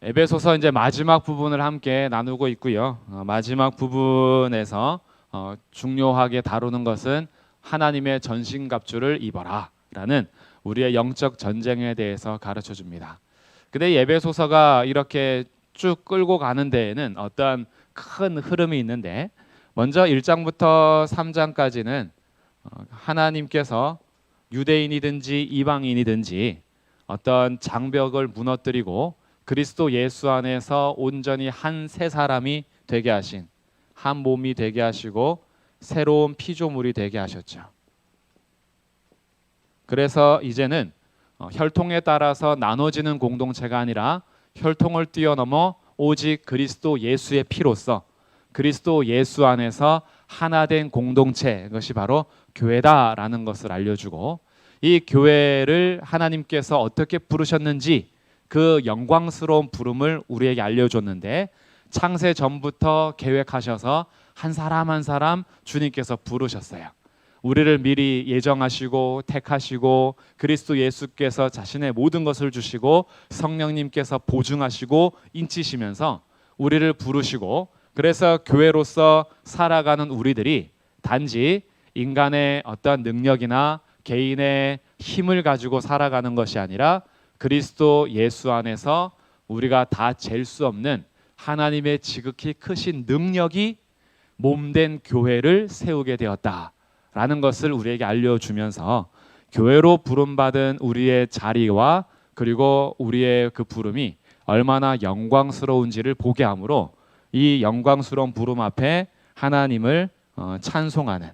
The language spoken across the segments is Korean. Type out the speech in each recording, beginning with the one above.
에베소서 이제 마지막 부분을 함께 나누고 있고요. 마지막 부분에서 중요하게 다루는 것은 하나님의 전신갑주를 입어라라는 우리의 영적 전쟁에 대해서 가르쳐 줍니다. 근데 에베소서가 이렇게 쭉 끌고 가는 데에는 어떤 큰 흐름이 있는데, 먼저 1장부터 3장까지는 하나님께서 유대인이든지 이방인이든지 어떤 장벽을 무너뜨리고 그리스도 예수 안에서 온전히 한 새 사람이 되게 하신, 한 몸이 되게 하시고 새로운 피조물이 되게 하셨죠. 그래서 이제는 혈통에 따라서 나눠지는 공동체가 아니라 혈통을 뛰어넘어 오직 그리스도 예수의 피로써 그리스도 예수 안에서 하나 된 공동체, 그것이 바로 교회다라는 것을 알려주고, 이 교회를 하나님께서 어떻게 부르셨는지 그 영광스러운 부름을 우리에게 알려줬는데, 창세 전부터 계획하셔서 한 사람 한 사람 주님께서 부르셨어요. 우리를 미리 예정하시고 택하시고 그리스도 예수께서 자신의 모든 것을 주시고 성령님께서 보증하시고 인치시면서 우리를 부르시고, 그래서 교회로서 살아가는 우리들이 단지 인간의 어떤 능력이나 개인의 힘을 가지고 살아가는 것이 아니라 그리스도 예수 안에서 우리가 다 잴 수 없는 하나님의 지극히 크신 능력이 몸된 교회를 세우게 되었다라는 것을 우리에게 알려주면서, 교회로 부름받은 우리의 자리와 그리고 우리의 그 부름이 얼마나 영광스러운지를 보게 하므로 이 영광스러운 부름 앞에 하나님을 찬송하는,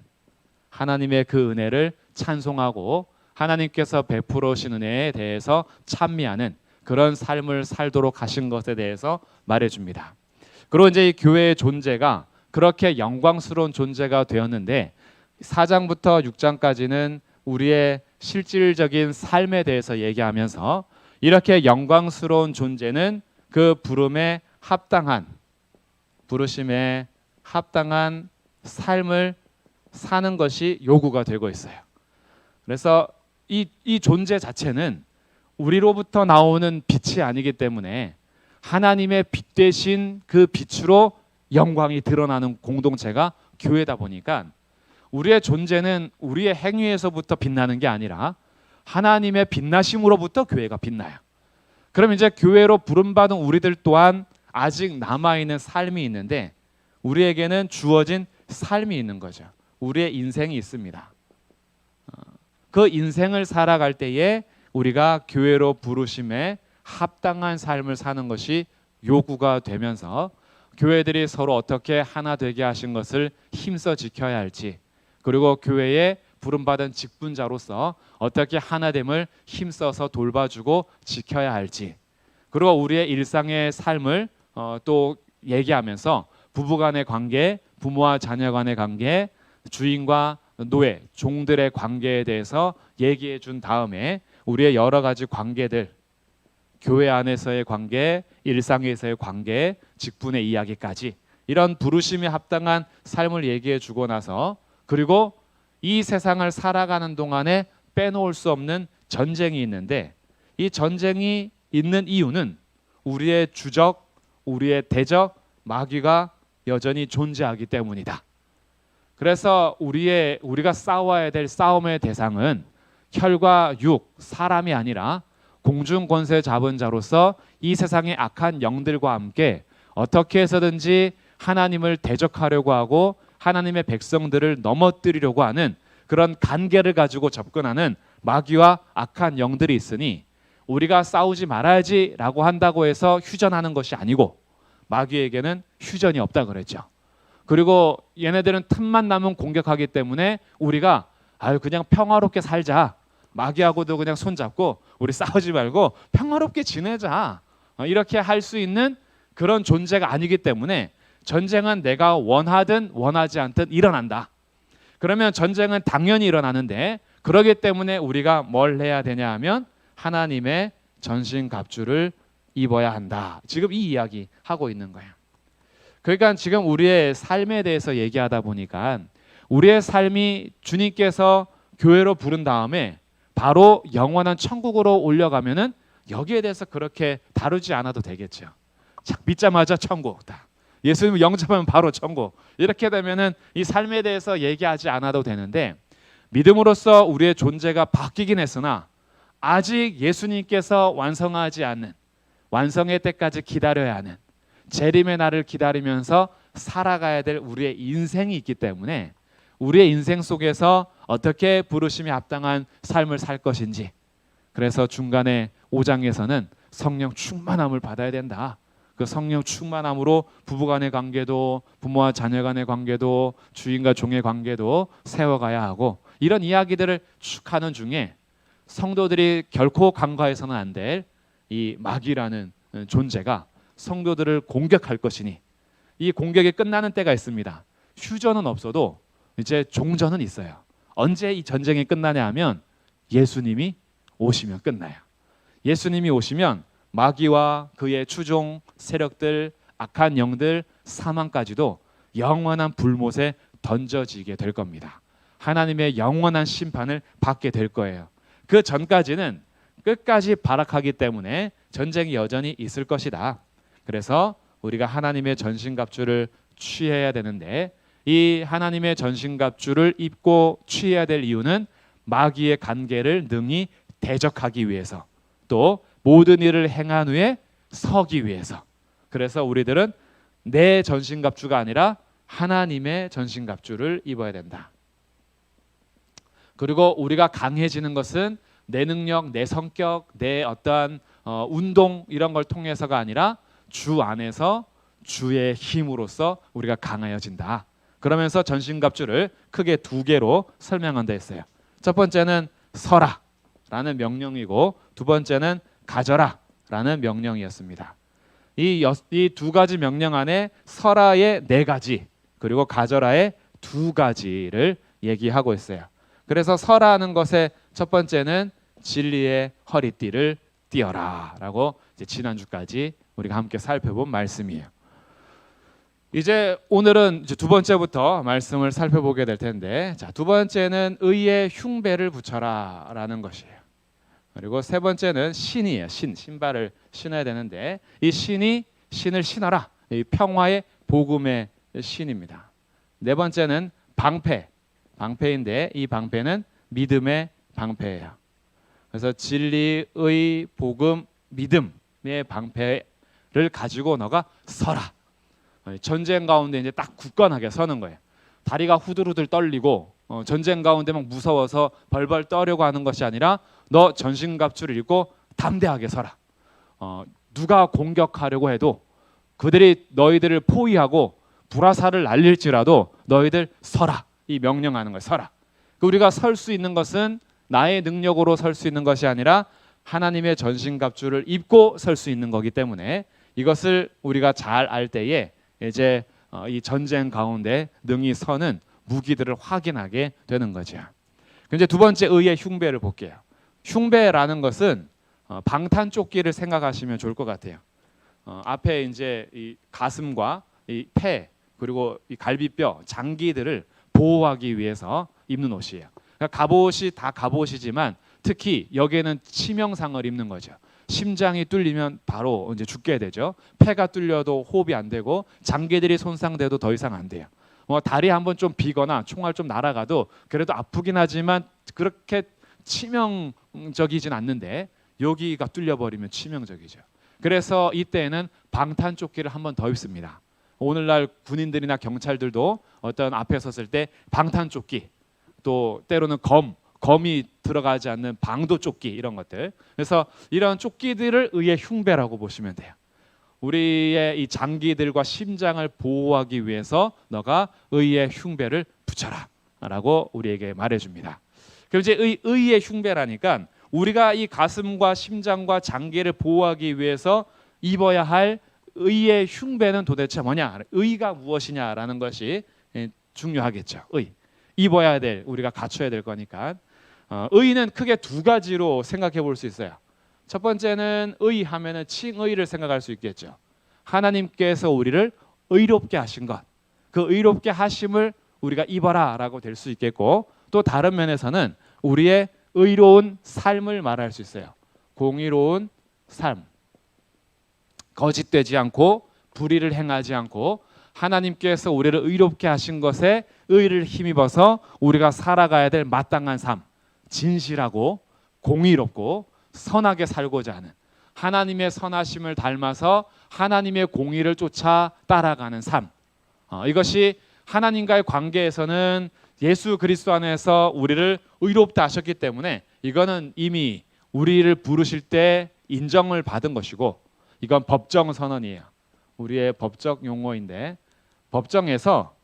하나님의 그 은혜를 찬송하고 하나님께서 베풀어 주신 은혜에 대해서 찬미하는 그런 삶을 살도록 하신 것에 대해서 말해줍니다. 그리고 이제 이 교회의 존재가 그렇게 영광스러운 존재가 되었는데, 4장부터 6장까지는 우리의 실질적인 삶에 대해서 얘기하면서 이렇게 영광스러운 존재는 그 부름에 합당한, 부르심에 합당한 삶을 사는 것이 요구가 되고 있어요. 그래서 이 존재 자체는 우리로부터 나오는 빛이 아니기 때문에 하나님의 빛 대신 그 빛으로 영광이 드러나는 공동체가 교회다 보니까, 우리의 존재는 우리의 행위에서부터 빛나는 게 아니라 하나님의 빛나심으로부터 교회가 빛나요. 그럼 이제 교회로 부름받은 우리들 또한 아직 남아있는 삶이 있는데, 우리에게는 주어진 삶이 있는 거죠. 우리의 인생이 있습니다. 그 인생을 살아갈 때에 우리가 교회로 부르심에 합당한 삶을 사는 것이 요구가 되면서, 교회들이 서로 어떻게 하나 되게 하신 것을 힘써 지켜야 할지, 그리고 교회에 부름받은 직분자로서 어떻게 하나됨을 힘써서 돌봐주고 지켜야 할지, 그리고 우리의 일상의 삶을 또 얘기하면서 부부간의 관계, 부모와 자녀 간의 관계, 주인과 노예, 종들의 관계에 대해서 얘기해 준 다음에 우리의 여러 가지 관계들, 교회 안에서의 관계, 일상에서의 관계, 직분의 이야기까지 이런 부르심에 합당한 삶을 얘기해 주고 나서, 그리고 이 세상을 살아가는 동안에 빼놓을 수 없는 전쟁이 있는데, 이 전쟁이 있는 이유는 우리의 주적, 우리의 대적 마귀가 여전히 존재하기 때문이다. 그래서 우리가 싸워야 될 싸움의 대상은 혈과 육, 사람이 아니라 공중 권세 잡은 자로서 이 세상의 악한 영들과 함께 어떻게 해서든지 하나님을 대적하려고 하고 하나님의 백성들을 넘어뜨리려고 하는 그런 간계를 가지고 접근하는 마귀와 악한 영들이 있으니, 우리가 싸우지 말아야지라고 한다고 해서 휴전하는 것이 아니고, 마귀에게는 휴전이 없다 그랬죠. 그리고 얘네들은 틈만 나면 공격하기 때문에 우리가 그냥 평화롭게 살자, 마귀하고도 그냥 손잡고 우리 싸우지 말고 평화롭게 지내자, 이렇게 할 수 있는 그런 존재가 아니기 때문에 전쟁은 내가 원하든 원하지 않든 일어난다. 그러면 전쟁은 당연히 일어나는데, 그러기 때문에 우리가 뭘 해야 되냐 하면 하나님의 전신갑주를 입어야 한다. 지금 이 이야기 하고 있는 거예요. 그러니까 지금 우리의 삶에 대해서 얘기하다 보니까 우리의 삶이 주님께서 교회로 부른 다음에 바로 영원한 천국으로 올려가면은 여기에 대해서 그렇게 다루지 않아도 되겠죠. 착 믿자마자 천국, 다 예수님을 영접하면 바로 천국. 이렇게 되면은 이 삶에 대해서 얘기하지 않아도 되는데, 믿음으로써 우리의 존재가 바뀌긴 했으나 아직 예수님께서 완성하지 않는, 완성의 때까지 기다려야 하는, 재림의 날을 기다리면서 살아가야 될 우리의 인생이 있기 때문에, 우리의 인생 속에서 어떻게 부르심에 합당한 삶을 살 것인지, 그래서 중간에 5장에서는 성령 충만함을 받아야 된다. 그 성령 충만함으로 부부간의 관계도, 부모와 자녀 간의 관계도, 주인과 종의 관계도 세워가야 하고, 이런 이야기들을 쭉 하는 중에 성도들이 결코 간과해서는 안 될 이 마귀라는 존재가 성도들을 공격할 것이니, 이 공격이 끝나는 때가 있습니다. 휴전은 없어도 이제 종전은 있어요. 언제 이 전쟁이 끝나냐 하면 예수님이 오시면 끝나요. 예수님이 오시면 마귀와 그의 추종 세력들, 악한 영들, 사망까지도 영원한 불못에 던져지게 될 겁니다. 하나님의 영원한 심판을 받게 될 거예요. 그 전까지는 끝까지 발악하기 때문에 전쟁이 여전히 있을 것이다. 그래서 우리가 하나님의 전신갑주를 취해야 되는데, 이 하나님의 전신갑주를 입고 취해야 될 이유는 마귀의 간계를 능히 대적하기 위해서, 또 모든 일을 행한 후에 서기 위해서. 그래서 우리들은 내 전신갑주가 아니라 하나님의 전신갑주를 입어야 된다. 그리고 우리가 강해지는 것은 내 능력, 내 성격, 내 어떠한 운동 이런 걸 통해서가 아니라 주 안에서 주의 힘으로써 우리가 강해진다. 그러면서 전신갑주를 크게 두 개로 설명한다 했어요. 첫 번째는 서라라는 명령이고, 두 번째는 가져라라는 명령이었습니다. 이 두 가지 명령 안에 서라의 네 가지, 그리고 가져라의 두 가지를 얘기하고 있어요. 그래서 서라는 것의 첫 번째는 진리의 허리띠를 띠어라라고 이제 지난주까지 우리가 함께 살펴본 말씀이에요. 이제 오늘은 이제 두 번째부터 말씀을 살펴보게 될 텐데, 자, 두 번째는 의의 흉배를 붙여라라는 것이에요. 그리고 세 번째는 신이에요. 신발을 신어야 되는데, 이 신을 신어라. 이 평화의 복음의 신입니다. 네 번째는 방패인데, 이 방패는 믿음의 방패예요. 그래서 진리, 의, 복음, 믿음의 방패를 가지고 너가 서라. 전쟁 가운데 이제 딱 굳건하게 서는 거예요. 다리가 후들후들 떨리고 전쟁 가운데 막 무서워서 벌벌 떠려고 하는 것이 아니라, 너 전신갑주를 입고 담대하게 서라. 누가 공격하려고 해도, 그들이 너희들을 포위하고 불화살을 날릴지라도 너희들 서라. 이 명령하는 거예요. 서라. 우리가 설 수 있는 것은 나의 능력으로 설 수 있는 것이 아니라 하나님의 전신갑주를 입고 설 수 있는 거기 때문에, 이것을 우리가 잘 알 때에 이제 이 전쟁 가운데 능히 서는 무기들을 확인하게 되는 거죠. 이제 두 번째 의의 흉배를 볼게요. 흉배라는 것은 방탄조끼를 생각하시면 좋을 것 같아요. 앞에 이제 이 가슴과 이 폐, 그리고 이 갈비뼈, 장기들을 보호하기 위해서 입는 옷이에요. 그러니까 갑옷이 다 갑옷이지만 특히 여기에는 치명상을 입는 거죠. 심장이 뚫리면 바로 이제 죽게 되죠. 폐가 뚫려도 호흡이 안 되고, 장기들이 손상돼도 더 이상 안 돼요. 다리 한번 좀 비거나 총알 좀 날아가도 그래도 아프긴 하지만 그렇게 치명적이진 않는데, 여기가 뚫려버리면 치명적이죠. 그래서 이때에는 방탄조끼를 한 번 더 입습니다. 오늘날 군인들이나 경찰들도 어떤 앞에 섰을 때 방탄조끼, 또 때로는 검이 들어가지 않는 방도조끼, 이런 것들. 그래서 이런 조끼들을 의의 흉배라고 보시면 돼요. 우리의 이 장기들과 심장을 보호하기 위해서 너가 의의 흉배를 붙여라 라고 우리에게 말해줍니다. 그럼 이제 의의 흉배라니까, 우리가 이 가슴과 심장과 장기를 보호하기 위해서 입어야 할 의의 흉배는 도대체 뭐냐, 의가 무엇이냐라는 것이 중요하겠죠. 입어야 될, 우리가 갖춰야 될 거니까. 의는 크게 두 가지로 생각해 볼 수 있어요. 첫 번째는 의 하면은 칭의를 생각할 수 있겠죠. 하나님께서 우리를 의롭게 하신 것, 그 의롭게 하심을 우리가 입어라라고 될 수 있겠고, 또 다른 면에서는 우리의 의로운 삶을 말할 수 있어요. 공의로운 삶. 거짓되지 않고 불의를 행하지 않고 하나님께서 우리를 의롭게 하신 것에 의를 힘입어서 우리가 살아가야 될 마땅한 삶, 진실하고 공의롭고 선하게 살고자 하는 하나님의 선하심을 닮아서 하나님의 공의를 쫓아 따라가는 삶, 이것이 하나님과의 관계에서는 예수 그리스도 안에서 우리를 의롭다 하셨기 때문에 이거는 이미 우리를 부르실 때 인정을 받은 것이고, 이건 법정 선언이에요. 우리의 법적 용어인데, 법정에서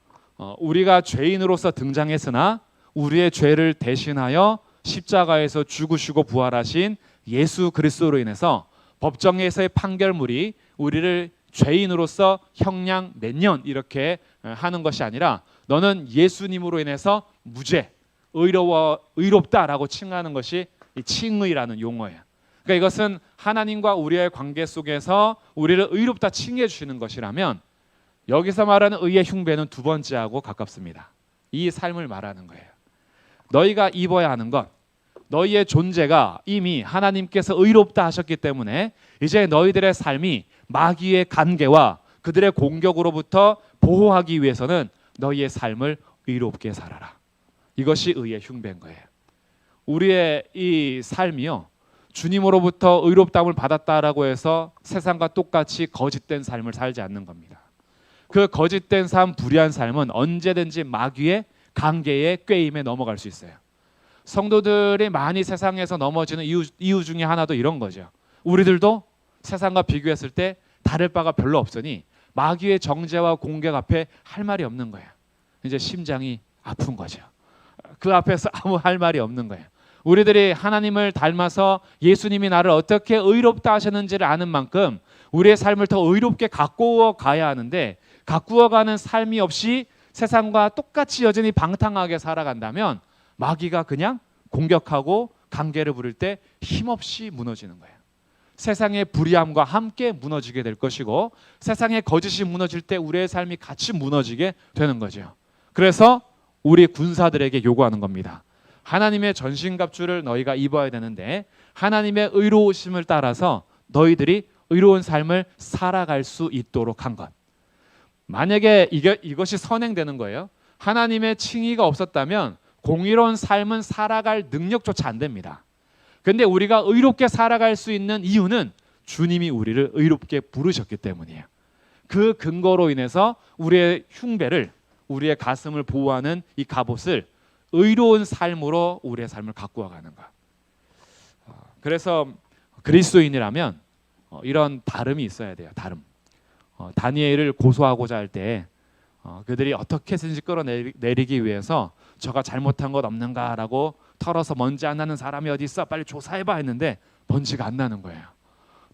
우리가 죄인으로서 등장했으나 우리의 죄를 대신하여 십자가에서 죽으시고 부활하신 예수 그리스도로 인해서 법정에서의 판결물이 우리를 죄인으로서 형량 몇 년 이렇게 하는 것이 아니라 너는 예수님으로 인해서 무죄, 의롭다라고 칭하는 것이 이 칭의라는 용어예요. 그러니까 이것은 하나님과 우리의 관계 속에서 우리를 의롭다 칭해 주시는 것이라면, 여기서 말하는 의의 흉배는 두 번째하고 가깝습니다. 이 삶을 말하는 거예요. 너희가 입어야 하는 것, 너희의 존재가 이미 하나님께서 의롭다 하셨기 때문에 이제 너희들의 삶이 마귀의 간계와 그들의 공격으로부터 보호하기 위해서는 너희의 삶을 의롭게 살아라. 이것이 의의 흉배인 거예요. 우리의 이 삶이요, 주님으로부터 의롭다함을 받았다라고 해서 세상과 똑같이 거짓된 삶을 살지 않는 겁니다. 그 거짓된 삶, 불의한 삶은 언제든지 마귀의 관계에 꾀임에 넘어갈 수 있어요. 성도들이 많이 세상에서 넘어지는 이유 중에 하나도 이런 거죠. 우리들도 세상과 비교했을 때 다를 바가 별로 없으니 마귀의 정죄와 공격 앞에 할 말이 없는 거예요. 이제 심장이 아픈 거죠. 그 앞에서 아무 할 말이 없는 거예요. 우리들이 하나님을 닮아서 예수님이 나를 어떻게 의롭다 하셨는지를 아는 만큼 우리의 삶을 더 의롭게 가꾸어 가야 하는데, 가꾸어가는 삶이 없이 세상과 똑같이 여전히 방탕하게 살아간다면 마귀가 그냥 공격하고 관계를 부릴 때 힘없이 무너지는 거예요. 세상의 불의함과 함께 무너지게 될 것이고, 세상의 거짓이 무너질 때 우리의 삶이 같이 무너지게 되는 거죠. 그래서 우리 군사들에게 요구하는 겁니다. 하나님의 전신갑주를 너희가 입어야 되는데 하나님의 의로우심을 따라서 너희들이 의로운 삶을 살아갈 수 있도록 한 것. 만약에 이것이 선행되는 거예요. 하나님의 칭의가 없었다면 공의로운 삶은 살아갈 능력조차 안 됩니다. 근데 우리가 의롭게 살아갈 수 있는 이유는 주님이 우리를 의롭게 부르셨기 때문이에요. 그 근거로 인해서 우리의 흉배를, 우리의 가슴을 보호하는 이 갑옷을 의로운 삶으로 우리의 삶을 가꾸어 가는 것. 그래서 그리스도인이라면 이런 다름이 있어야 돼요. 다름. 다니엘을 고소하고자 할 때 그들이 어떻게 해서든지 끌어내리기 위해서 저가 잘못한 것 없는가라고 털어서 먼지 안 나는 사람이 어디 있어? 빨리 조사해봐 했는데 먼지가 안 나는 거예요.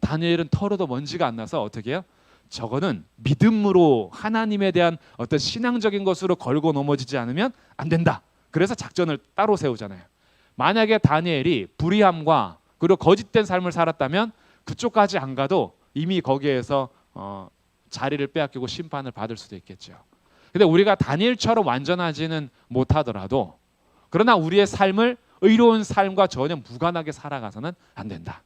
다니엘은 털어도 먼지가 안 나서 어떻게 해요? 저거는 믿음으로 하나님에 대한 어떤 신앙적인 것으로 걸고 넘어지지 않으면 안 된다. 그래서 작전을 따로 세우잖아요. 만약에 다니엘이 불의함과 그리고 거짓된 삶을 살았다면 그쪽까지 안 가도 이미 거기에서 자리를 빼앗기고 심판을 받을 수도 있겠죠. 근데 우리가 다니엘처럼 완전하지는 못하더라도, 그러나 우리의 삶을 의로운 삶과 전혀 무관하게 살아가서는 안 된다.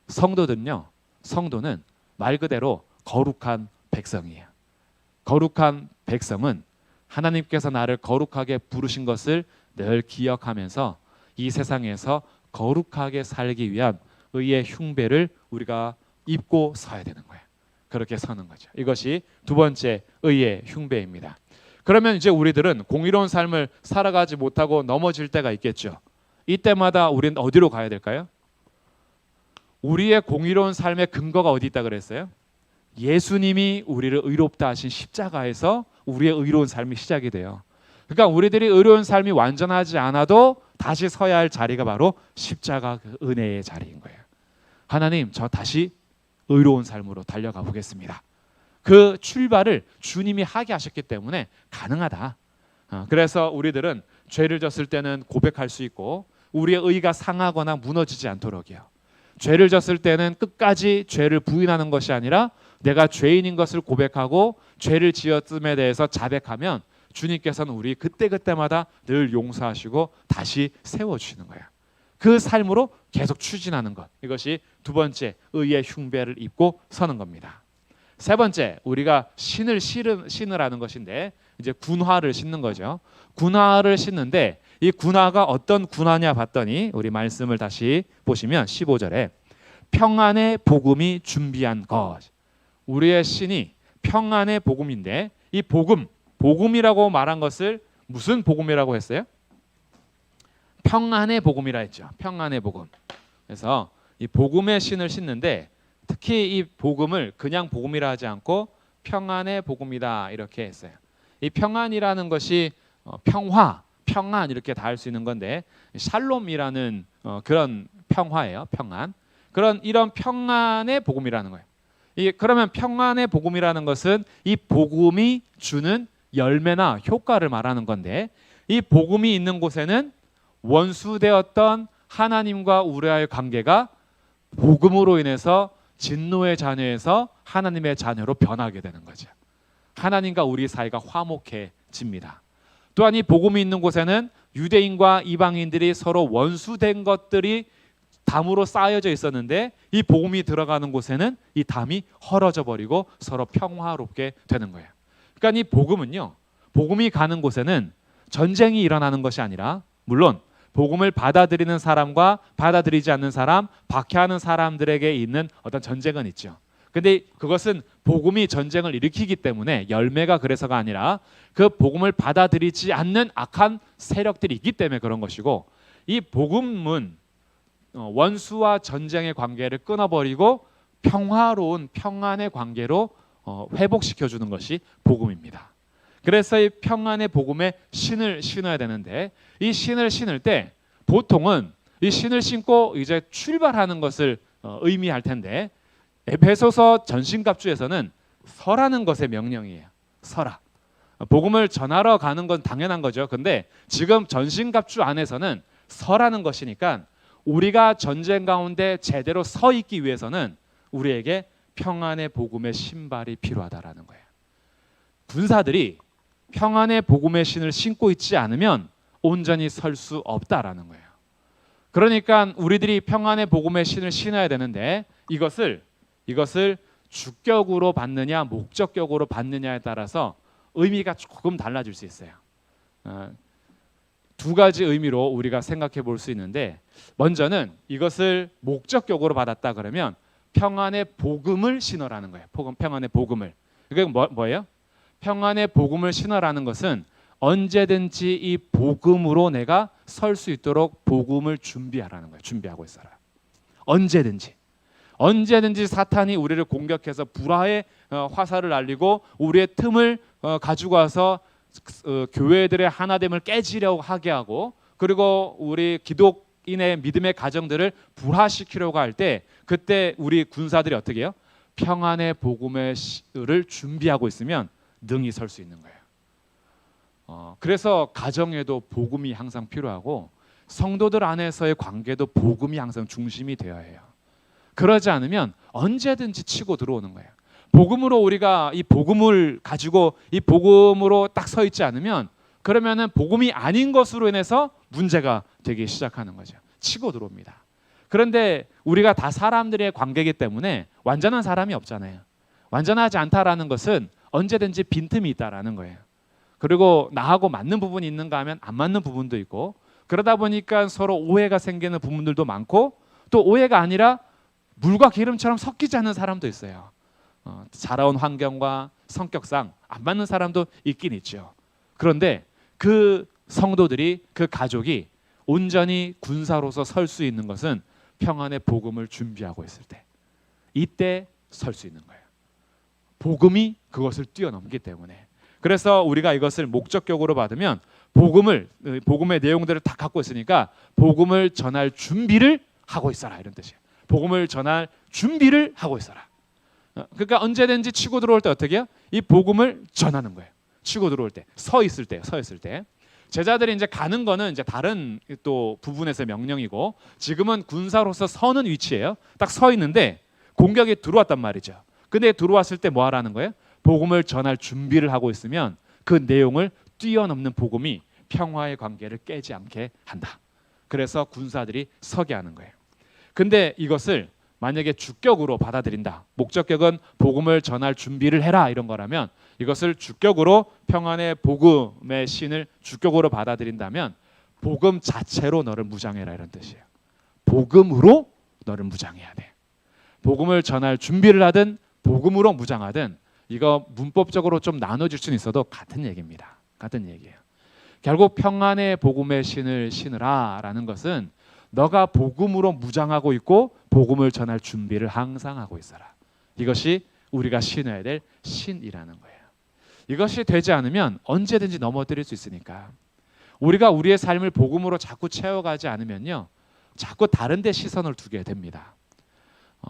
성도는 말 그대로 거룩한 백성이에요. 거룩한 백성은 하나님께서 나를 거룩하게 부르신 것을 늘 기억하면서 이 세상에서 거룩하게 살기 위한 의의 흉배를 우리가 입고 서야 되는 거예요. 그렇게 서는 거죠. 이것이 두 번째 의의 흉배입니다. 그러면 이제 우리들은 공의로운 삶을 살아가지 못하고 넘어질 때가 있겠죠. 이때마다 우리는 어디로 가야 될까요? 우리의 공의로운 삶의 근거가 어디 있다 그랬어요? 예수님이 우리를 의롭다 하신 십자가에서 우리의 의로운 삶이 시작이 돼요. 그러니까 우리들이 의로운 삶이 완전하지 않아도 다시 서야 할 자리가 바로 십자가 그 은혜의 자리인 거예요. 하나님, 저 다시 의로운 삶으로 달려가 보겠습니다. 그 출발을 주님이 하게 하셨기 때문에 가능하다. 그래서 우리들은 죄를 졌을 때는 고백할 수 있고 우리의 의가 상하거나 무너지지 않도록이요. 죄를 졌을 때는 끝까지 죄를 부인하는 것이 아니라 내가 죄인인 것을 고백하고 죄를 지었음에 대해서 자백하면 주님께서는 우리 그때그때마다 늘 용서하시고 다시 세워주시는 거예요. 그 삶으로 계속 추진하는 것, 이것이 두 번째 의의 흉배를 입고 서는 겁니다. 세 번째, 우리가 신을 신으라는 것인데 이제 군화를 신는 거죠. 군화를 신는데 이 군화가 어떤 군화냐 봤더니 우리 말씀을 다시 보시면 15절에 평안의 복음이 준비한 것. 우리의 신이 평안의 복음인데 이 복음이라고 말한 것을 무슨 복음이라고 했어요? 평안의 복음이라 했죠. 평안의 복음. 그래서 이 복음의 신을 신는데 특히 이 복음을 그냥 복음이라 하지 않고 평안의 복음이다 이렇게 했어요. 이 평안이라는 것이 평안 이렇게 다 할 수 있는 건데 샬롬이라는 그런 평화예요. 평안. 이런 평안의 복음이라는 거예요. 그러면 평안의 복음이라는 것은 이 복음이 주는 열매나 효과를 말하는 건데 이 복음이 있는 곳에는 원수되었던 하나님과 우리와의 관계가 복음으로 인해서 진노의 자녀에서 하나님의 자녀로 변하게 되는 거죠. 하나님과 우리 사이가 화목해집니다. 또한 이 복음이 있는 곳에는 유대인과 이방인들이 서로 원수된 것들이 담으로 쌓여져 있었는데 이 복음이 들어가는 곳에는 이 담이 헐어져 버리고 서로 평화롭게 되는 거예요. 그러니까 이 복음은요, 복음이 가는 곳에는 전쟁이 일어나는 것이 아니라 물론 복음을 받아들이는 사람과 받아들이지 않는 사람, 박해하는 사람들에게 있는 어떤 전쟁은 있죠. 근데 그것은 복음이 전쟁을 일으키기 때문에 열매가 그래서가 아니라 그 복음을 받아들이지 않는 악한 세력들이 있기 때문에 그런 것이고 이 복음은 원수와 전쟁의 관계를 끊어버리고 평화로운 평안의 관계로 회복시켜주는 것이 복음입니다. 그래서 이 평안의 복음에 신을 신어야 되는데 이 신을 신을 때 보통은 이 신을 신고 이제 출발하는 것을 의미할 텐데 에베소서 전신갑주에서는 서라는 것의 명령이에요. 서라. 복음을 전하러 가는 건 당연한 거죠. 근데 지금 전신갑주 안에서는 서라는 것이니까 우리가 전쟁 가운데 제대로 서 있기 위해서는 우리에게 평안의 복음의 신발이 필요하다라는 거예요. 군사들이 평안의 복음의 신을 신고 있지 않으면 온전히 설 수 없다라는 거예요. 그러니까 우리들이 평안의 복음의 신을 신어야 되는데 이것을 주격으로 받느냐 목적격으로 받느냐에 따라서 의미가 조금 달라질 수 있어요. 두 가지 의미로 우리가 생각해 볼 수 있는데 먼저는 이것을 목적격으로 받았다 그러면 평안의 복음을 신어라는 거예요. 평안의 복음을. 이게 뭐예요? 평안의 복음을 신어라는 것은 언제든지 이 복음으로 내가 설 수 있도록 복음을 준비하라는 거예요. 준비하고 있어라. 언제든지 사탄이 우리를 공격해서 불화의 화살을 날리고 우리의 틈을 가지고 와서 교회들의 하나됨을 깨지려고 하게 하고 그리고 우리 기독인의 믿음의 가정들을 불화시키려고 할 때 그때 우리 군사들이 어떻게 해요? 평안의 복음을 준비하고 있으면 능히 설 수 있는 거예요. 그래서 가정에도 복음이 항상 필요하고 성도들 안에서의 관계도 복음이 항상 중심이 되어야 해요. 그러지 않으면 언제든지 치고 들어오는 거예요. 복음으로 우리가 이 복음을 가지고 이 복음으로 딱 서 있지 않으면 그러면은 복음이 아닌 것으로 인해서 문제가 되기 시작하는 거죠. 치고 들어옵니다. 그런데 우리가 다 사람들의 관계이기 때문에 완전한 사람이 없잖아요. 완전하지 않다라는 것은 언제든지 빈틈이 있다라는 거예요. 그리고 나하고 맞는 부분이 있는가 하면 안 맞는 부분도 있고 그러다 보니까 서로 오해가 생기는 부분들도 많고 또 오해가 아니라 물과 기름처럼 섞이지 않는 사람도 있어요. 자라온 환경과 성격상 안 맞는 사람도 있긴 있죠. 그런데 그 성도들이 그 가족이 온전히 군사로서 설 수 있는 것은 평안의 복음을 준비하고 있을 때 이때 설 수 있는 거예요. 복음이 그것을 뛰어넘기 때문에 그래서 우리가 이것을 목적격으로 받으면 복음의 내용들을 다 갖고 있으니까 복음을 전할 준비를 하고 있어라 이런 뜻이에요. 복음을 전할 준비를 하고 있어라. 그러니까 언제든지 치고 들어올 때 어떻게 해요? 이 복음을 전하는 거예요. 치고 들어올 때, 서 있을 때. 제자들이 이제 가는 거는 이제 다른 또 부분에서 명령이고 지금은 군사로서 서는 위치예요. 딱 서 있는데 공격이 들어왔단 말이죠. 근데 들어왔을 때 뭐 하라는 거예요? 복음을 전할 준비를 하고 있으면 그 내용을 뛰어넘는 복음이 평화의 관계를 깨지 않게 한다. 그래서 군사들이 서게 하는 거예요. 근데 이것을 만약에 주격으로 받아들인다. 목적격은 복음을 전할 준비를 해라 이런 거라면 이것을 주격으로 평안의 복음의 신을 주격으로 받아들인다면 복음 자체로 너를 무장해라 이런 뜻이에요. 복음으로 너를 무장해야 돼. 복음을 전할 준비를 하든 복음으로 무장하든 이거 문법적으로 좀 나눠질 수는 있어도 같은 얘기입니다. 같은 얘기예요. 결국 평안의 복음의 신을 신으라 라는 것은 너가 복음으로 무장하고 있고 복음을 전할 준비를 항상 하고 있어라. 이것이 우리가 신어야 될 신이라는 거예요. 이것이 되지 않으면 언제든지 넘어뜨릴 수 있으니까 우리가 우리의 삶을 복음으로 자꾸 채워가지 않으면요 자꾸 다른 데 시선을 두게 됩니다.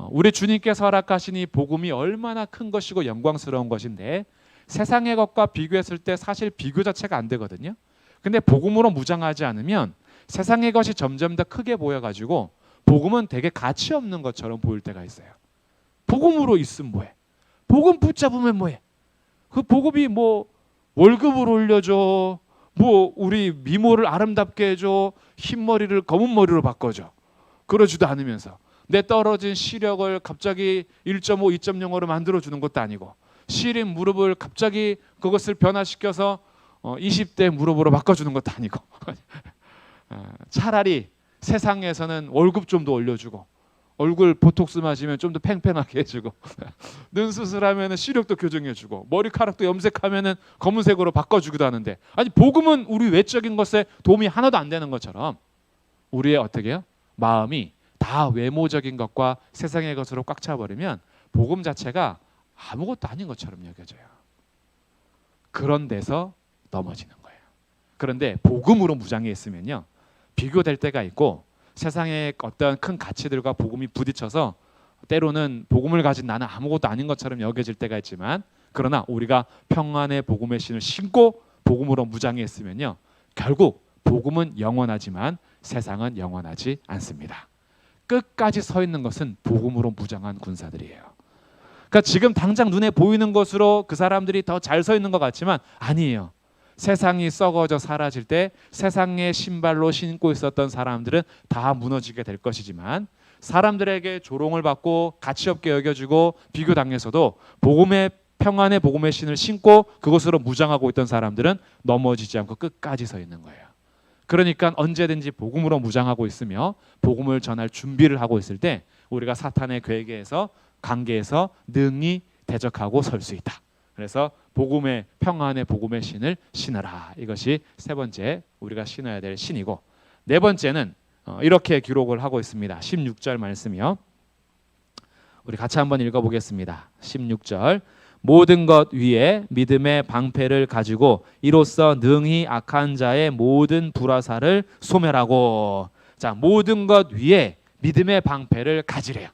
우리 주님께서 허락하신 이 복음이 얼마나 큰 것이고 영광스러운 것인데 세상의 것과 비교했을 때 사실 비교 자체가 안 되거든요. 근데 복음으로 무장하지 않으면 세상의 것이 점점 더 크게 보여가지고 복음은 되게 가치 없는 것처럼 보일 때가 있어요. 복음으로 있으면 뭐해? 복음 붙잡으면 뭐해? 그 복음이 뭐 월급을 올려줘, 뭐 우리 미모를 아름답게 해줘, 흰머리를 검은 머리로 바꿔줘. 그러지도 않으면서 내 떨어진 시력을 갑자기 1.5, 2.0으로 만들어주는 것도 아니고 시린 무릎을 갑자기 그것을 변화시켜서 20대 무릎으로 바꿔주는 것도 아니고 차라리 세상에서는 월급 좀 더 올려주고 얼굴 보톡스 맞으면 좀 더 팽팽하게 해주고 눈 수술하면 시력도 교정해주고 머리카락도 염색하면 검은색으로 바꿔주기도 하는데 아니 복음은 우리 외적인 것에 도움이 하나도 안 되는 것처럼 우리의 어떻게 해요? 마음이 다 외모적인 것과 세상의 것으로 꽉 차버리면 복음 자체가 아무것도 아닌 것처럼 여겨져요. 그런 데서 넘어지는 거예요. 그런데 복음으로 무장해 있으면요 비교될 때가 있고 세상의 어떤 큰 가치들과 복음이 부딪혀서 때로는 복음을 가진 나는 아무것도 아닌 것처럼 여겨질 때가 있지만 그러나 우리가 평안의 복음의 신을 신고 복음으로 무장해 있으면요 결국 복음은 영원하지만 세상은 영원하지 않습니다. 끝까지 서 있는 것은 복음으로 무장한 군사들이에요. 그러니까 지금 당장 눈에 보이는 것으로 그 사람들이 더 잘 서 있는 것 같지만 아니에요. 세상이 썩어져 사라질 때 세상의 신발로 신고 있었던 사람들은 다 무너지게 될 것이지만 사람들에게 조롱을 받고 가치 없게 여겨지고 비교당해서도 복음의 평안의 복음의 신을 신고 그것으로 무장하고 있던 사람들은 넘어지지 않고 끝까지 서 있는 거예요. 그러니까 언제든지 복음으로 무장하고 있으며 복음을 전할 준비를 하고 있을 때 우리가 사탄의 괴계에서 관계에서 능히 대적하고 설 수 있다. 그래서 복음의 평안의 복음의 신을 신으라. 이것이 세 번째 우리가 신어야 될 신이고 네 번째는 이렇게 기록을 하고 있습니다. 16절 말씀이요. 우리 같이 한번 읽어보겠습니다. 16절 모든 것 위에 믿음의 방패를 가지고 이로써 능히 악한 자의 모든 불화살을 소멸하고 자 모든 것 위에 믿음의 방패를 가지래요.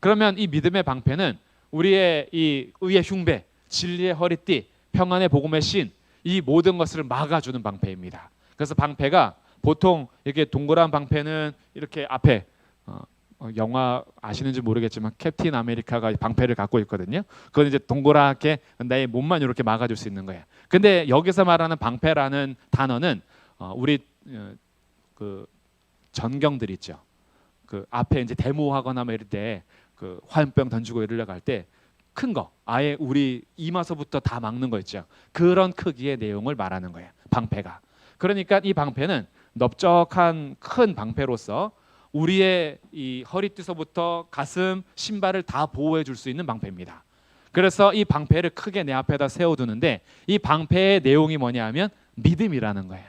그러면 이 믿음의 방패는 우리의 이 의의 흉배 진리의 허리띠, 평안의 복음의 신, 이 모든 것을 막아주는 방패입니다. 그래서 방패가 보통 이렇게 동그란 방패는 이렇게 앞에 영화 아시는지 모르겠지만 캡틴 아메리카가 방패를 갖고 있거든요. 그건 이제 동그랗게 나의 몸만 이렇게 막아줄 수 있는 거예요. 근데 여기서 말하는 방패라는 단어는 우리 그 전경들 있죠. 그 앞에 이제 데모하거나 뭐 이럴 때 그 화염병 던지고 이러려고 할 때 큰 거, 아예 우리 이마서부터 다 막는 거 있죠. 그런 크기의 내용을 말하는 거예요. 방패가. 그러니까 이 방패는 넓적한 큰 방패로서 우리의 이 허리띠서부터 가슴, 신발을 다 보호해 줄 수 있는 방패입니다. 그래서 이 방패를 크게 내 앞에다 세워두는데 이 방패의 내용이 뭐냐면 믿음이라는 거예요.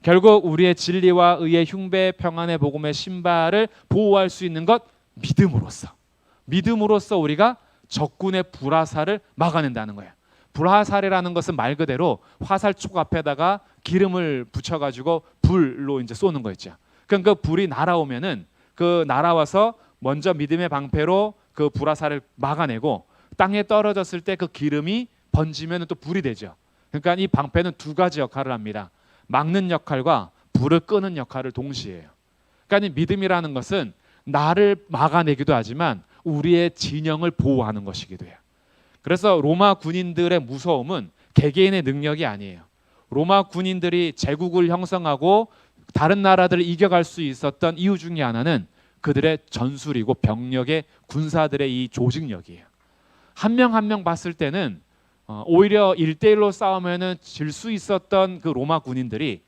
결국 우리의 진리와 의의 흉배, 평안의 복음의 신발을 보호할 수 있는 것 믿음으로써 우리가 적군의 불화살을 막아낸다는 거예요. 불화살이라는 것은 말 그대로 화살촉 앞에다가 기름을 붙여가지고 불로 이제 쏘는 거 있죠. 그러니까 그 불이 날아오면은 그 날아와서 먼저 믿음의 방패로 그 불화살을 막아내고 땅에 떨어졌을 때 그 기름이 번지면 또 불이 되죠. 그러니까 이 방패는 두 가지 역할을 합니다. 막는 역할과 불을 끄는 역할을 동시에 해요. 그러니까 이 믿음이라는 것은 나를 막아내기도 하지만 우리의 진영을 보호하는 것이기도 해요. 그래서 로마 군인들의 무서움은 개개인의 능력이 아니에요. 로마 군인들이 제국을 형성하고 다른 나라들을 이겨갈 수 있었던 이유 중에 하나는 그들의 전술이고 병력의 군사들의 이 조직력이에요. 한 명 한 명 봤을 때는 오히려 1대1로 싸우면은 질 수 있었던 그 로마 군인들이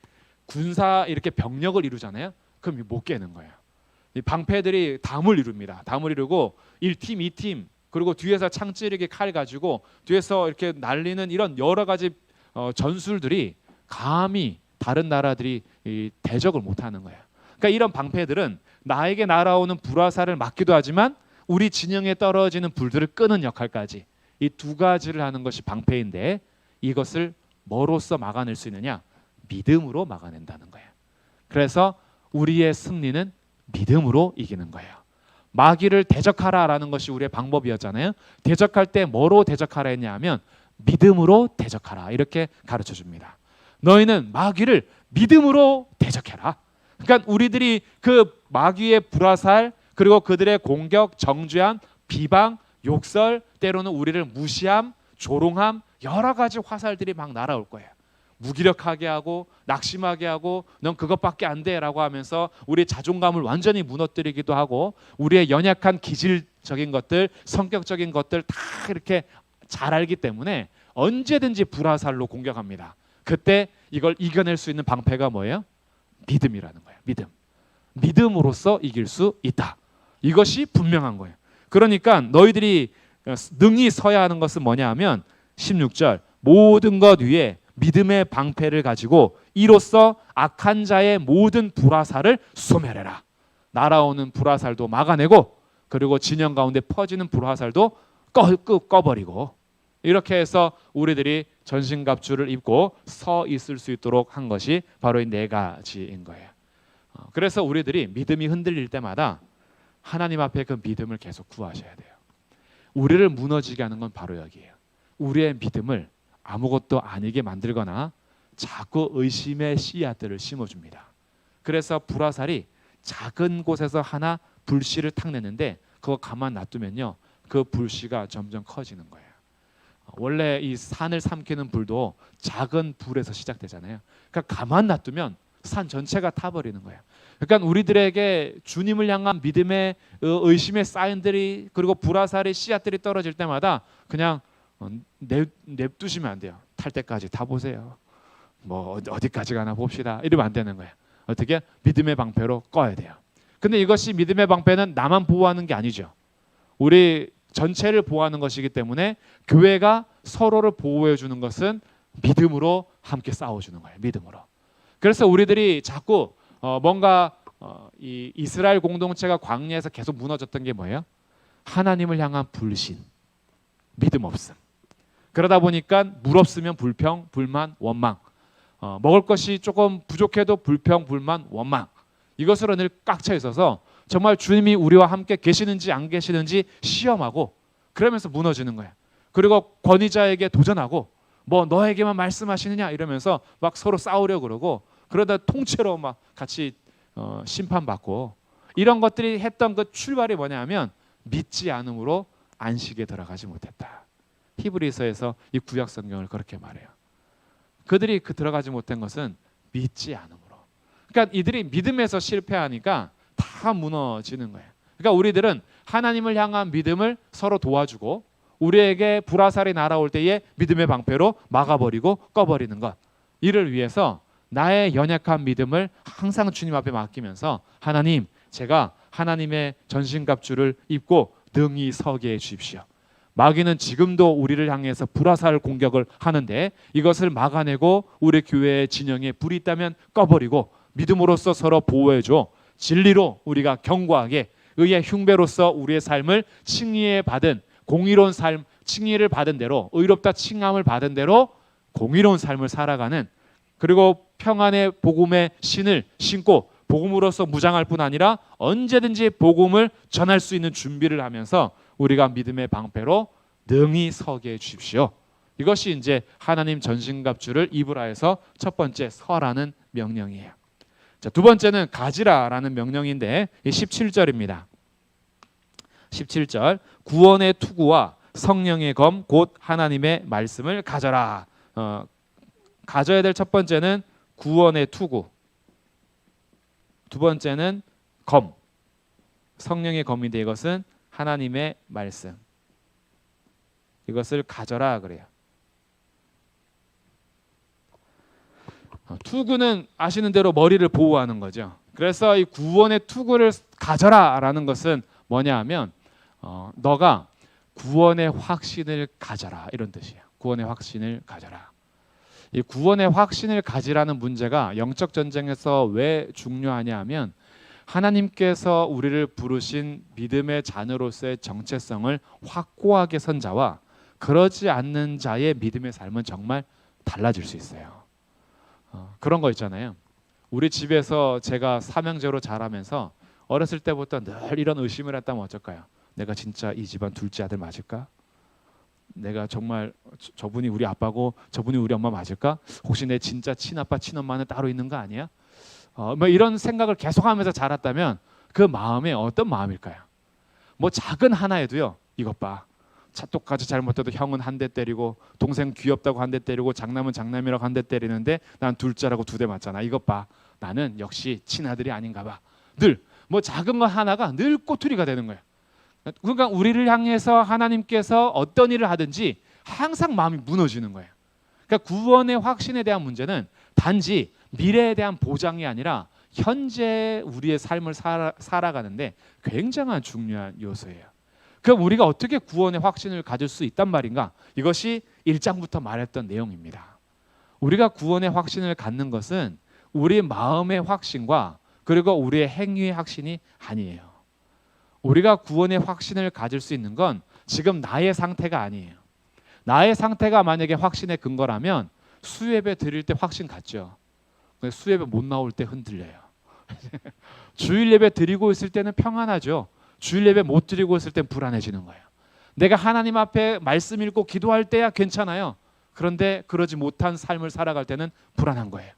군사 이렇게 병력을 이루잖아요. 그럼 못 깨는 거예요. 이 방패들이 담을 이룹니다. 담을 이루고 1팀, 2팀 그리고 뒤에서 창 찌르기 칼 가지고 뒤에서 이렇게 날리는 이런 여러 가지 전술들이 감히 다른 나라들이 대적을 못하는 거예요. 그러니까 이런 방패들은 나에게 날아오는 불화살을 막기도 하지만 우리 진영에 떨어지는 불들을 끄는 역할까지 이 두 가지를 하는 것이 방패인데 이것을 뭐로써 막아낼 수 있느냐? 믿음으로 막아낸다는 거예요. 그래서 우리의 승리는 믿음으로 이기는 거예요. 마귀를 대적하라라는 것이 우리의 방법이었잖아요. 대적할 때 뭐로 대적하라 했냐면 믿음으로 대적하라 이렇게 가르쳐 줍니다. 너희는 마귀를 믿음으로 대적해라. 그러니까 우리들이 그 마귀의 불화살 그리고 그들의 공격, 정죄함, 비방, 욕설, 때로는 우리를 무시함, 조롱함 여러 가지 화살들이 막 날아올 거예요. 무기력하게 하고 낙심하게 하고 넌 그것밖에 안 돼라고 하면서 우리의 자존감을 완전히 무너뜨리기도 하고 우리의 연약한 기질적인 것들, 성격적인 것들 다 이렇게 잘 알기 때문에 언제든지 불화살로 공격합니다. 그때 이걸 이겨낼 수 있는 방패가 뭐예요? 믿음이라는 거예요. 믿음. 믿음으로써 이길 수 있다. 이것이 분명한 거예요. 그러니까 너희들이 능히 서야 하는 것은 뭐냐 하면 16절 모든 것 위에 믿음의 방패를 가지고 이로써 악한 자의 모든 불화살을 소멸해라. 날아오는 불화살도 막아내고 그리고 진영 가운데 퍼지는 불화살도 꺼버리고 이렇게 해서 우리들이 전신갑주를 입고 서 있을 수 있도록 한 것이 바로 이 네 가지인 거예요. 그래서 우리들이 믿음이 흔들릴 때마다 하나님 앞에 그 믿음을 계속 구하셔야 돼요. 우리를 무너지게 하는 건 바로 여기예요. 우리의 믿음을 아무것도 아니게 만들거나 자꾸 의심의 씨앗들을 심어줍니다. 그래서 불화살이 작은 곳에서 하나 불씨를 탁 내는데 그거 가만 놔두면요 그 불씨가 점점 커지는 거예요. 원래 이 산을 삼키는 불도 작은 불에서 시작되잖아요. 그러니까 가만 놔두면 산 전체가 타버리는 거예요. 그러니까 우리들에게 주님을 향한 믿음의 의심의 사인들이 그리고 불화살의 씨앗들이 떨어질 때마다 그냥 냅두시면 안 돼요. 탈 때까지 타보세요. 뭐 어디까지 가나 봅시다. 이러면 안 되는 거예요. 어떻게? 믿음의 방패로 꺼야 돼요. 근데 이것이 믿음의 방패는 나만 보호하는 게 아니죠. 우리 전체를 보호하는 것이기 때문에 교회가 서로를 보호해 주는 것은 믿음으로 함께 싸워주는 거예요. 믿음으로. 그래서 우리들이 자꾸 뭔가 이 이스라엘 공동체가 광야에서 계속 무너졌던 게 뭐예요? 하나님을 향한 불신, 믿음 없음. 그러다 보니까 물 없으면 불평, 불만, 원망. 먹을 것이 조금 부족해도 불평, 불만, 원망. 이것으로 늘 꽉 차 있어서 정말 주님이 우리와 함께 계시는지 안 계시는지 시험하고 그러면서 무너지는 거예요. 그리고 권위자에게 도전하고 뭐 너에게만 말씀하시느냐 이러면서 막 서로 싸우려고 그러고 그러다 통째로 막 같이 심판받고 이런 것들이 했던 그 출발이 뭐냐면 믿지 않음으로 안식에 들어가지 못했다. 히브리서에서 이 구약 성경을 그렇게 말해요. 그들이 들어가지 못한 것은 믿지 않음으로. 그러니까 이들이 믿음에서 실패하니까 다 무너지는 거예요. 그러니까 우리들은 하나님을 향한 믿음을 서로 도와주고 우리에게 불화살이 날아올 때에 믿음의 방패로 막아버리고 꺼버리는 것. 이를 위해서 나의 연약한 믿음을 항상 주님 앞에 맡기면서 하나님, 제가 하나님의 전신갑주를 입고 능히 서게 해 주십시오. 마귀는 지금도 우리를 향해서 불화살 공격을 하는데 이것을 막아내고 우리 교회의 진영에 불이 있다면 꺼버리고 믿음으로써 서로 보호해줘. 진리로 우리가 견고하게 의의 흉배로서 우리의 삶을 칭의에 받은 공의로운 삶, 칭의를 받은 대로 의롭다 칭함을 받은 대로 공의로운 삶을 살아가는 그리고 평안의 복음의 신을 신고 복음으로서 무장할 뿐 아니라 언제든지 복음을 전할 수 있는 준비를 하면서 우리가 믿음의 방패로 능히 서게 해 주십시오. 이것이 이제 하나님 전신갑주를 입으라 해서 첫 번째 서라는 명령이에요. 자, 두 번째는 가지라라는 명령인데 17절입니다. 17절 구원의 투구와 성령의 검 곧 하나님의 말씀을 가져라. 가져야 될 첫 번째는 구원의 투구, 두 번째는 검. 성령의 검인데 이것은 하나님의 말씀. 이것을 가져라 그래요. 투구는 아시는 대로 머리를 보호하는 거죠. 그래서 이 구원의 투구를 가져라라는 것은 뭐냐 하면 너가 구원의 확신을 가져라 이런 뜻이에요. 구원의 확신을 가져라. 이 구원의 확신을 가지라는 문제가 영적 전쟁에서 왜 중요하냐 하면 하나님께서 우리를 부르신 믿음의 자녀로서의 정체성을 확고하게 선 자와 그러지 않는 자의 믿음의 삶은 정말 달라질 수 있어요. 그런 거 있잖아요. 우리 집에서 제가 삼형제로 자라면서 어렸을 때부터 늘 이런 의심을 했다면 어쩔까요? 내가 진짜 이 집안 둘째 아들 맞을까? 내가 정말 저분이 우리 아빠고 저분이 우리 엄마 맞을까? 혹시 내 진짜 친아빠 친엄마는 따로 있는 거 아니야? 뭐 이런 생각을 계속하면서 자랐다면 그 마음에 어떤 마음일까요? 뭐 작은 하나에도요. 이것 봐. 똑같이 잘못해도 형은 한 대 때리고 동생 귀엽다고 한 대 때리고 장남은 장남이라고 한 대 때리는데 난 둘째라고 2대 맞잖아. 이것 봐. 나는 역시 친아들이 아닌가 봐. 늘 뭐 작은 거 하나가 늘 꼬투리가 되는 거예요. 그러니까 우리를 향해서 하나님께서 어떤 일을 하든지 항상 마음이 무너지는 거예요. 그러니까 구원의 확신에 대한 문제는 단지 미래에 대한 보장이 아니라 현재 우리의 삶을 살아가는데 굉장한 중요한 요소예요. 그럼 우리가 어떻게 구원의 확신을 가질 수 있단 말인가? 이것이 1장부터 말했던 내용입니다. 우리가 구원의 확신을 갖는 것은 우리 마음의 확신과 그리고 우리의 행위의 확신이 아니에요. 우리가 구원의 확신을 가질 수 있는 건 지금 나의 상태가 아니에요. 나의 상태가 만약에 확신의 근거라면 수예배 드릴 때 확신 갖죠. 수예배 못 나올 때 흔들려요. 주일 예배 드리고 있을 때는 평안하죠. 주일 예배 못 드리고 있을 땐 불안해지는 거예요. 내가 하나님 앞에 말씀 읽고 기도할 때야 괜찮아요. 그런데 그러지 못한 삶을 살아갈 때는 불안한 거예요.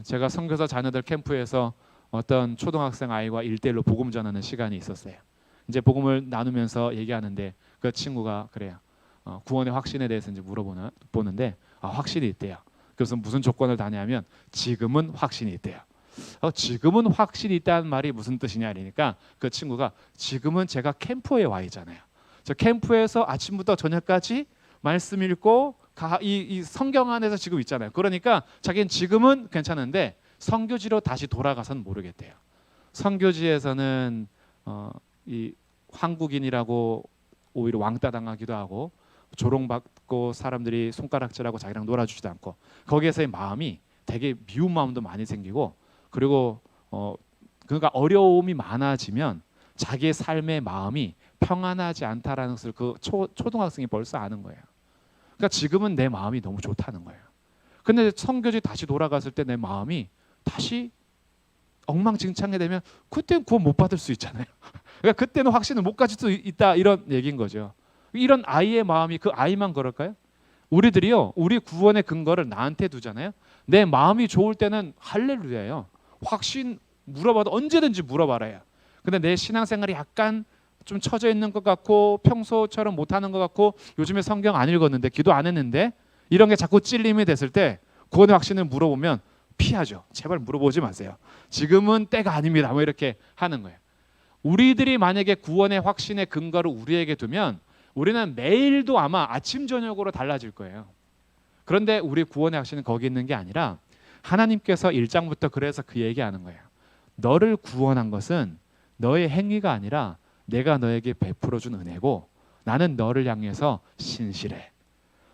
제가 선교사 자녀들 캠프에서 어떤 초등학생 아이와 1대1로 복음 전하는 시간이 있었어요. 이제 복음을 나누면서 얘기하는데 그 친구가 그래요. 구원의 확신에 대해서 이제 물어보는데 확신이 있대요. 그래서 무슨 조건을 다냐면 지금은 확신이 있대요. 지금은 확신이 있다는 말이 무슨 뜻이냐 그러니까 그 친구가 지금은 제가 캠프에 와 있잖아요. 저 캠프에서 아침부터 저녁까지 말씀 읽고 이 성경 안에서 지금 있잖아요. 그러니까 자기는 지금은 괜찮은데 선교지로 다시 돌아가서는 모르겠대요. 선교지에서는 이 한국인이라고 오히려 왕따 당하기도 하고 조롱받고 사람들이 손가락질하고 자기랑 놀아주지도 않고 거기에서의 마음이 되게 미운 마음도 많이 생기고 그리고 그러니까 어려움이 많아지면 자기의 삶의 마음이 평안하지 않다라는 것을 그 초등학생이 벌써 아는 거예요. 그러니까 지금은 내 마음이 너무 좋다는 거예요. 근데 선교지 다시 돌아갔을 때 내 마음이 다시 엉망진창이 되면 그때는 구원 못 받을 수 있잖아요. 그러니까 그때는 확신을 못 가질 수 있다 이런 얘기인 거죠. 이런 아이의 마음이 그 아이만 그럴까요? 우리들이요. 우리 구원의 근거를 나한테 두잖아요. 내 마음이 좋을 때는 할렐루야예요. 확신 물어봐도 언제든지 물어봐라요. 근데 내 신앙생활이 약간 좀 처져 있는 것 같고 평소처럼 못하는 것 같고 요즘에 성경 안 읽었는데 기도 안 했는데 이런 게 자꾸 찔림이 됐을 때 구원의 확신을 물어보면 피하죠. 제발 물어보지 마세요. 지금은 때가 아닙니다. 뭐 이렇게 하는 거예요. 우리들이 만약에 구원의 확신의 근거를 우리에게 두면 우리는 매일도 아마 아침 저녁으로 달라질 거예요. 그런데 우리 구원의 확신은 거기 있는 게 아니라 하나님께서 1장부터 그래서 그 얘기하는 거예요. 너를 구원한 것은 너의 행위가 아니라 내가 너에게 베풀어준 은혜고 나는 너를 향해서 신실해.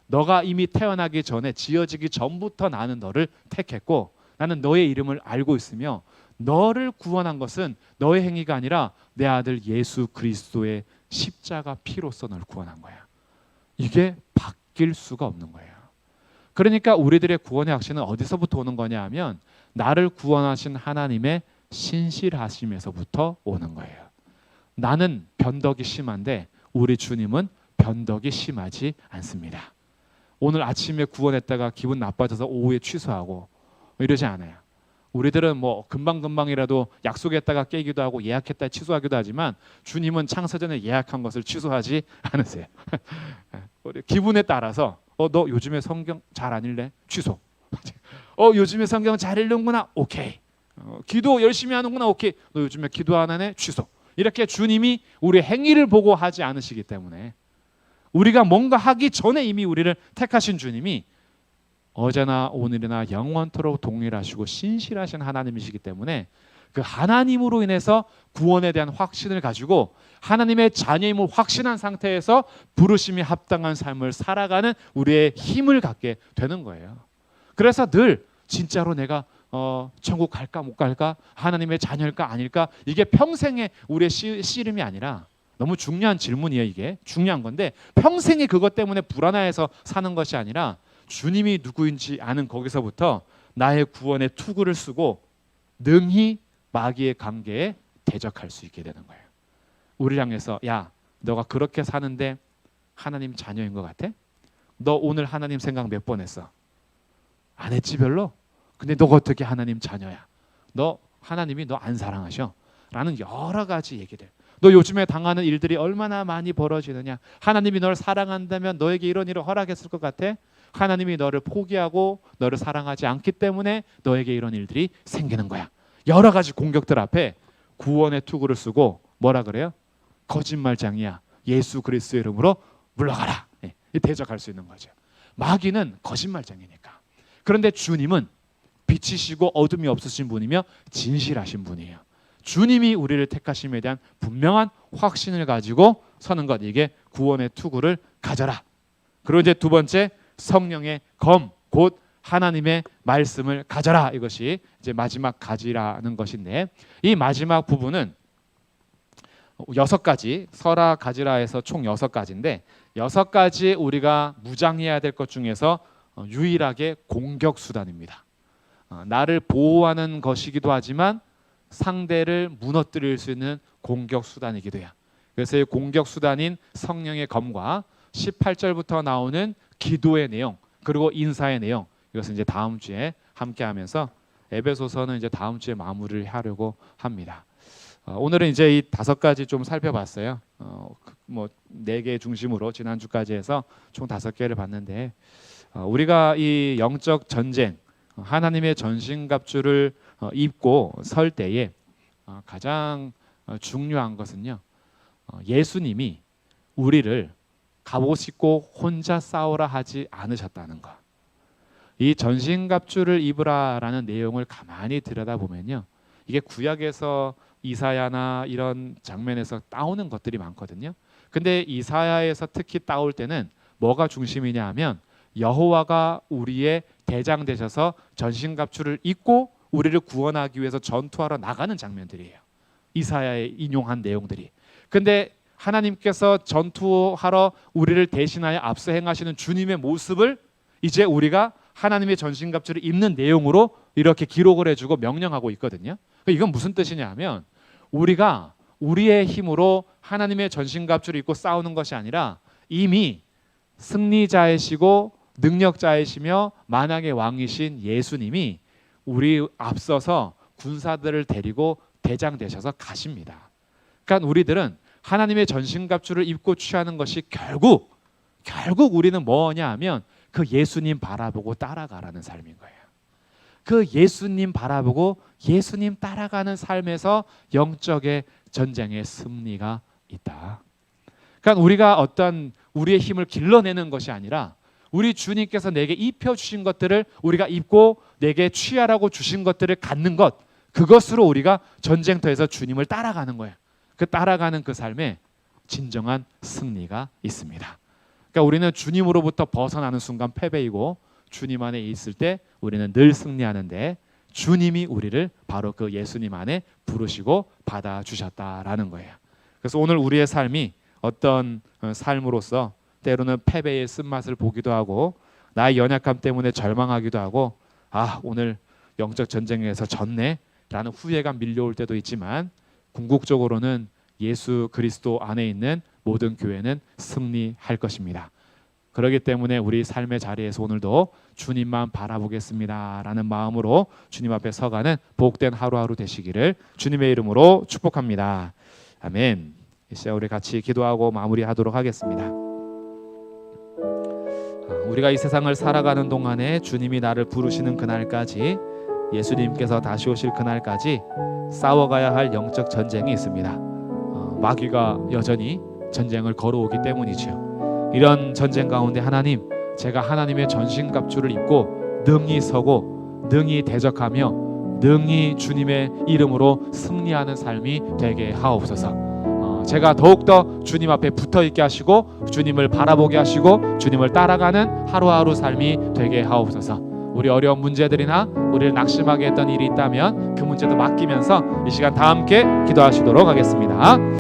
너가 이미 태어나기 전에 지어지기 전부터 나는 너를 택했고 나는 너의 이름을 알고 있으며 너를 구원한 것은 너의 행위가 아니라 내 아들 예수 그리스도의 십자가 피로써 너를 구원한 거야. 이게 바뀔 수가 없는 거예요. 그러니까 우리들의 구원의 확신은 어디서부터 오는 거냐 하면 나를 구원하신 하나님의 신실하심에서부터 오는 거예요. 나는 변덕이 심한데 우리 주님은 변덕이 심하지 않습니다. 오늘 아침에 구원했다가 기분 나빠져서 오후에 취소하고 이러지 않아요. 우리들은 뭐 금방금방이라도 약속했다가 깨기도 하고 예약했다 취소하기도 하지만 주님은 창세전에 예약한 것을 취소하지 않으세요. 기분에 따라서 너 요즘에 성경 잘 안 읽래? 취소. 요즘에 성경 잘 읽는구나? 오케이. 기도 열심히 하는구나? 오케이. 너 요즘에 기도 안 하네? 취소. 이렇게 주님이 우리의 행위를 보고 하지 않으시기 때문에, 우리가 뭔가 하기 전에 이미 우리를 택하신 주님이 어제나 오늘이나 영원토록 동일하시고 신실하신 하나님이시기 때문에, 그 하나님으로 인해서 구원에 대한 확신을 가지고 하나님의 자녀임을 확신한 상태에서 부르심이 합당한 삶을 살아가는 우리의 힘을 갖게 되는 거예요. 그래서 늘 진짜로 내가 천국 갈까 못 갈까, 하나님의 자녀일까 아닐까, 이게 평생의 우리의 씨름이 아니라, 너무 중요한 질문이에요. 이게 중요한 건데, 평생에 그것 때문에 불안해서 사는 것이 아니라 주님이 누구인지 아는 거기서부터 나의 구원의 투구를 쓰고 능히 마귀의 관계에 대적할 수 있게 되는 거예요. 우리를 향해서, 야, 너가 그렇게 사는데 하나님 자녀인 것 같아? 너 오늘 하나님 생각 몇 번 했어? 안 했지 별로? 근데 너가 어떻게 하나님 자녀야? 너 하나님이 너 안 사랑하셔? 라는 여러 가지 얘기들. 너 요즘에 당하는 일들이 얼마나 많이 벌어지느냐? 하나님이 너를 사랑한다면 너에게 이런 일을 허락했을 것 같아? 하나님이 너를 포기하고 너를 사랑하지 않기 때문에 너에게 이런 일들이 생기는 거야. 여러 가지 공격들 앞에 구원의 투구를 쓰고 뭐라 그래요? 거짓말장이야, 예수 그리스도의 이름으로 물러가라. 대적할 수 있는 거죠. 마귀는 거짓말장이니까. 그런데 주님은 빛이시고 어둠이 없으신 분이며 진실하신 분이에요. 주님이 우리를 택하심에 대한 분명한 확신을 가지고 서는 것, 이게 구원의 투구를 가져라. 그리고 이제 두 번째, 성령의 검, 곧 하나님의 말씀을 가져라. 이것이 이제 마지막 가지라는 것인데, 이 마지막 부분은 6가지, 서라 가지라에서 총 6가지인데 6가지 우리가 무장해야 될 것 중에서 유일하게 공격 수단입니다. 나를 보호하는 것이기도 하지만 상대를 무너뜨릴 수 있는 공격 수단이기도 해요. 그래서 이 공격 수단인 성령의 검과 18절부터 나오는 기도의 내용, 그리고 인사의 내용, 이것은 이제 다음 주에 함께 하면서 에베소서는 이제 다음 주에 마무리를 하려고 합니다. 오늘은 이제 이 5가지 좀 살펴봤어요. 뭐 4개 중심으로 지난주까지 해서 총 5개를 봤는데, 우리가 이 영적 전쟁, 하나님의 전신갑주를 입고 설 때에 가장 중요한 것은요, 예수님이 우리를 갑옷 입고 혼자 싸우라 하지 않으셨다는 것. 이 전신갑주를 입으라라는 내용을 가만히 들여다보면요, 이게 구약에서 이사야나 이런 장면에서 따오는 것들이 많거든요. 근데 이사야에서 특히 따올 때는 뭐가 중심이냐 하면, 여호와가 우리의 대장 되셔서 전신갑주를 입고 우리를 구원하기 위해서 전투하러 나가는 장면들이에요. 이사야에 인용한 내용들이. 근데 하나님께서 전투하러 우리를 대신하여 앞서 행하시는 주님의 모습을 이제 우리가 하나님의 전신갑주를 입는 내용으로 이렇게 기록을 해주고 명령하고 있거든요. 이건 무슨 뜻이냐 하면, 우리가 우리의 힘으로 하나님의 전신갑주를 입고 싸우는 것이 아니라 이미 승리자이시고 능력자이시며 만왕의 왕이신 예수님이 우리 앞서서 군사들을 데리고 대장 되셔서 가십니다. 그러니까 우리들은 하나님의 전신갑주를 입고 취하는 것이 결국 우리는 뭐냐 하면 그 예수님 바라보고 따라가라는 삶인 거예요. 그 예수님 바라보고 예수님 따라가는 삶에서 영적의 전쟁의 승리가 있다. 그러니까 우리가 어떤 우리의 힘을 길러내는 것이 아니라 우리 주님께서 내게 입혀주신 것들을 우리가 입고 내게 취하라고 주신 것들을 갖는 것, 그것으로 우리가 전쟁터에서 주님을 따라가는 거예요. 그 따라가는 그 삶에 진정한 승리가 있습니다. 그러니까 우리는 주님으로부터 벗어나는 순간 패배이고, 주님 안에 있을 때 우리는 늘 승리하는데, 주님이 우리를 바로 그 예수님 안에 부르시고 받아주셨다라는 거예요. 그래서 오늘 우리의 삶이 어떤 삶으로서 때로는 패배의 쓴맛을 보기도 하고, 나의 연약함 때문에 절망하기도 하고, 오늘 영적 전쟁에서 졌네 라는 후회가 밀려올 때도 있지만, 궁극적으로는 예수 그리스도 안에 있는 모든 교회는 승리할 것입니다. 그렇기 때문에 우리 삶의 자리에서 오늘도 주님만 바라보겠습니다 라는 마음으로 주님 앞에 서가는 복된 하루하루 되시기를 주님의 이름으로 축복합니다. 아멘. 이 시간 우리 같이 기도하고 마무리하도록 하겠습니다. 우리가 이 세상을 살아가는 동안에 주님이 나를 부르시는 그날까지, 예수님께서 다시 오실 그날까지 싸워가야 할 영적 전쟁이 있습니다. 마귀가 여전히 전쟁을 걸어오기 때문이지요. 이런 전쟁 가운데 하나님, 제가 하나님의 전신갑주를 입고 능히 서고 능히 대적하며 능히 주님의 이름으로 승리하는 삶이 되게 하옵소서. 제가 더욱더 주님 앞에 붙어있게 하시고 주님을 바라보게 하시고 주님을 따라가는 하루하루 삶이 되게 하옵소서. 우리 어려운 문제들이나 우리를 낙심하게 했던 일이 있다면 그 문제도 맡기면서 이 시간 다 함께 기도하시도록 하겠습니다.